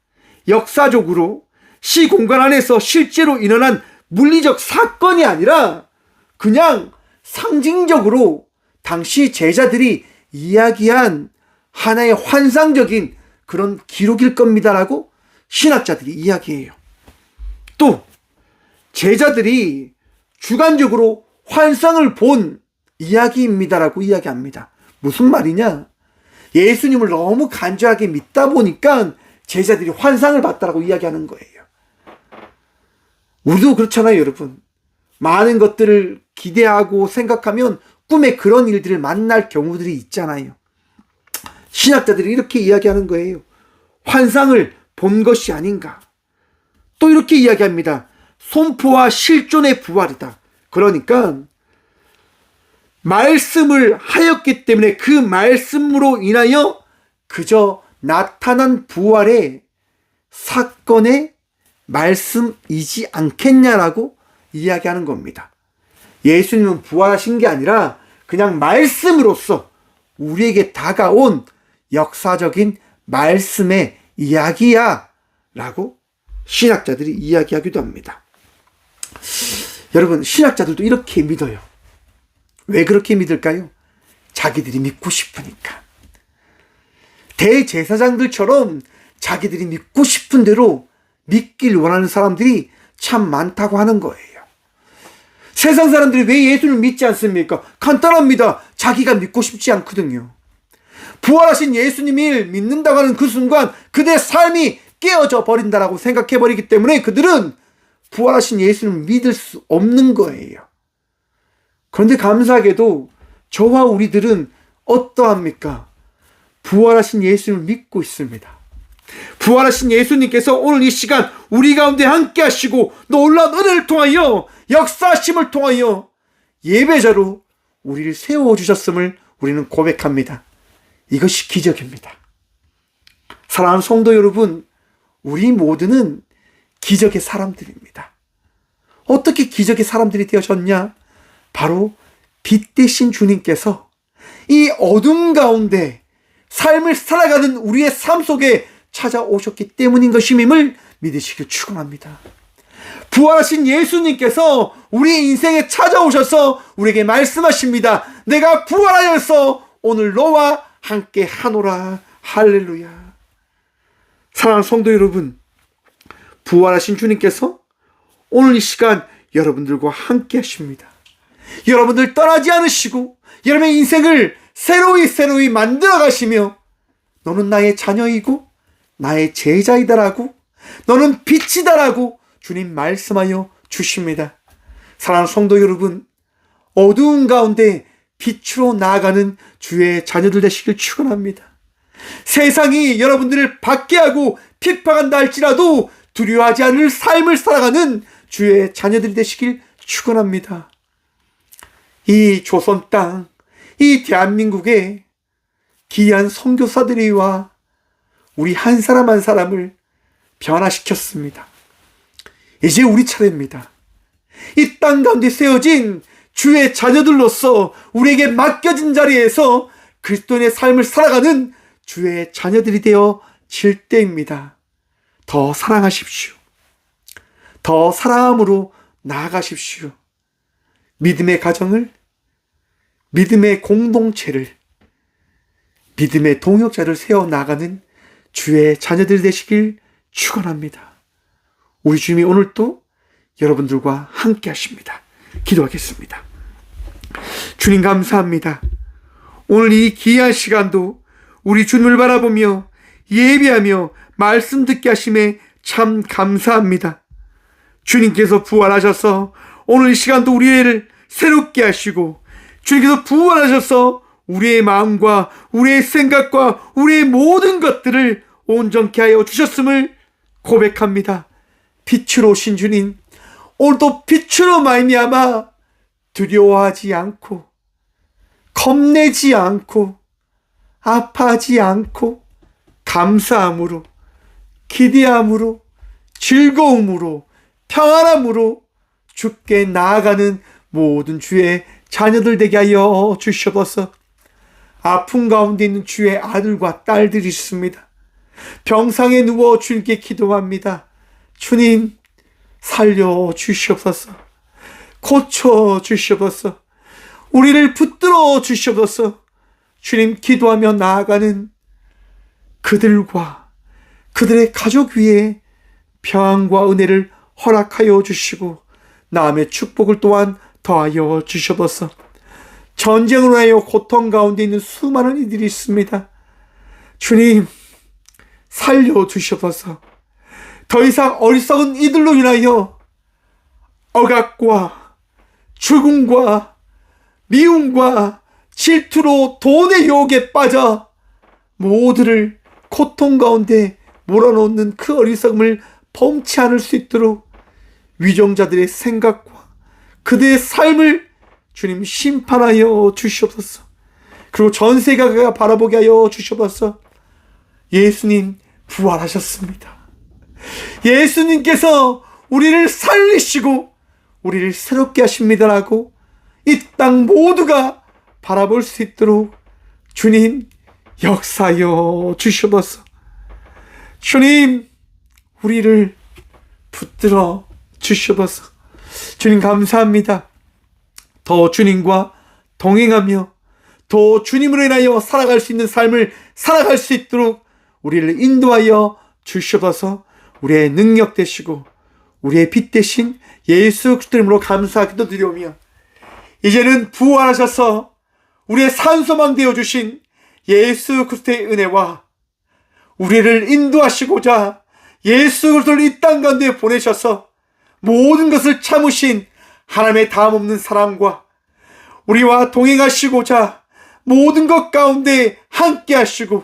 역사적으로 시공간 안에서 실제로 일어난 물리적 사건이 아니라 그냥 상징적으로 당시 제자들이 이야기한 하나의 환상적인 그런 기록일 겁니다라고 신학자들이 이야기해요. 또 제자들이 주관적으로 환상을 본 이야기입니다라고 이야기합니다. 무슨 말이냐? 예수님을 너무 간절하게 믿다 보니까 제자들이 환상을 봤다라고 이야기하는 거예요. 우리도 그렇잖아요, 여러분. 많은 것들을 기대하고 생각하면 꿈에 그런 일들을 만날 경우들이 있잖아요. 신학자들이 이렇게 이야기하는 거예요. 환상을 본 것이 아닌가. 또 이렇게 이야기합니다. 손포와 실존의 부활이다. 그러니까 말씀을 하였기 때문에 그 말씀으로 인하여 그저 나타난 부활의 사건의 말씀이지 않겠냐라고 이야기하는 겁니다. 예수님은 부활하신 게 아니라 그냥 말씀으로서 우리에게 다가온 역사적인 말씀의 이야기야 라고 신학자들이 이야기하기도 합니다. 여러분, 신학자들도 이렇게 믿어요. 왜 그렇게 믿을까요? 자기들이 믿고 싶으니까. 대제사장들처럼 자기들이 믿고 싶은 대로 믿길 원하는 사람들이 참 많다고 하는 거예요. 세상 사람들이 왜 예수를 믿지 않습니까? 간단합니다. 자기가 믿고 싶지 않거든요. 부활하신 예수님을 믿는다고 하는 그 순간 그들의 삶이 깨어져 버린다라고 생각해버리기 때문에 그들은 부활하신 예수님을 믿을 수 없는 거예요. 그런데 감사하게도 저와 우리들은 어떠합니까? 부활하신 예수님을 믿고 있습니다. 부활하신 예수님께서 오늘 이 시간 우리 가운데 함께 하시고 놀라운 은혜를 통하여 역사하심을 통하여 예배자로 우리를 세워주셨음을 우리는 고백합니다. 이것이 기적입니다. 사랑하는 성도 여러분, 우리 모두는 기적의 사람들입니다. 어떻게 기적의 사람들이 되어졌냐? 바로 빛 대신 주님께서 이 어둠 가운데 삶을 살아가는 우리의 삶 속에 찾아오셨기 때문인 것임을 믿으시길 축원합니다. 부활하신 예수님께서 우리 인생에 찾아오셔서 우리에게 말씀하십니다. 내가 부활하여서 오늘 너와 함께 하노라. 할렐루야. 사랑하는 성도 여러분, 부활하신 주님께서 오늘 이 시간 여러분들과 함께 하십니다. 여러분들 떠나지 않으시고 여러분의 인생을 새로이 만들어 가시며 너는 나의 자녀이고 나의 제자이다라고, 너는 빛이다라고 주님 말씀하여 주십니다. 사랑하는 성도 여러분, 어두운 가운데 빛으로 나아가는 주의 자녀들 되시길 축원합니다. 세상이 여러분들을 박해하고 핍박한다 할지라도 두려워하지 않을 삶을 살아가는 주의 자녀들이 되시길 축원합니다. 이 조선 땅, 이 대한민국에 귀한 선교사들이와 우리 한 사람 한 사람을 변화시켰습니다. 이제 우리 차례입니다. 이 땅 가운데 세워진 주의 자녀들로서 우리에게 맡겨진 자리에서 그리스도인의 삶을 살아가는 주의 자녀들이 되어질 때입니다. 더 사랑하십시오. 더 사랑함으로 나아가십시오. 믿음의 가정을, 믿음의 공동체를, 믿음의 동역자를 세워나가는 주의 자녀들 되시길 축원합니다. 우리 주님이 오늘 또 여러분들과 함께 하십니다. 기도하겠습니다. 주님 감사합니다. 오늘 이 귀한 시간도 우리 주님을 바라보며 예배하며 말씀 듣게 하심에 참 감사합니다. 주님께서 부활하셔서 오늘 이 시간도 우리를 새롭게 하시고, 주님께서 부활하셔서 우리의 마음과 우리의 생각과 우리의 모든 것들을 온전케 하여 주셨음을 고백합니다. 빛으로 오신 주님, 오늘도 빛으로 말미암아 두려워하지 않고, 겁내지 않고, 아파하지 않고, 감사함으로, 기대함으로, 즐거움으로, 평안함으로 주께 나아가는 모든 주의 자녀들 되게 하여 주시옵소서. 아픔 가운데 있는 주의 아들과 딸들이 있습니다. 병상에 누워 주님께 기도합니다. 주님, 살려 주시옵소서. 고쳐 주시옵소서. 우리를 붙들어 주시옵소서. 주님, 기도하며 나아가는 그들과 그들의 가족 위에 평안과 은혜를 허락하여 주시고 남의 축복을 또한 더하여 주시옵소서. 전쟁으로 하여 고통 가운데 있는 수많은 이들이 있습니다. 주님, 살려 주시옵소서. 더 이상 어리석은 이들로 인하여 억압과 죽음과 미움과 질투로 돈의 유혹에 빠져 모두를 고통 가운데 몰아넣는 그 어리석음을 범치 않을 수 있도록 위정자들의 생각과 그들의 삶을 주님 심판하여 주시옵소서. 그리고 전 세계가 바라보게 하여 주시옵소서. 예수님 부활하셨습니다. 예수님께서 우리를 살리시고 우리를 새롭게 하십니다라고 이 땅 모두가 바라볼 수 있도록 주님 역사하여 주시옵소서. 주님, 우리를 붙들어 주시옵소서. 주님 감사합니다. 더 주님과 동행하며 더 주님으로 인하여 살아갈 수 있는 삶을 살아갈 수 있도록 우리를 인도하여 주시옵소서. 우리의 능력 되시고 우리의 빛 되신 예수 그리스도 이름으로 감사하기도 드리오며, 이제는 부활하셔서 우리의 산소망 되어주신 예수 그리스도의 은혜와 우리를 인도하시고자 예수 그리스도를 이 땅 가운데 보내셔서 모든 것을 참으신 하나님의 다함없는 사랑과 우리와 동행하시고자 모든 것 가운데 함께 하시고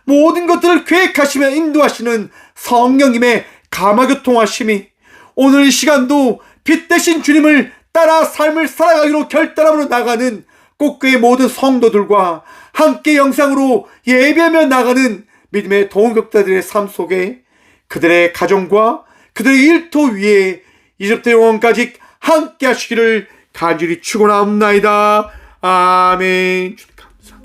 모든 것들을 계획하시며 인도하시는 성령님의 감화교통하심이 오늘 이 시간도 빛 대신 주님을 따라 삶을 살아가기로 결단함으로 나가는 꽃교회 모든 성도들과 함께 영상으로 예배하며 나가는 믿음의 동역자들의 삶 속에 그들의 가정과 그들의 일터 위에 이제부터 영원까지 함께 하시기를 간절히 축원하옵나이다. 아멘.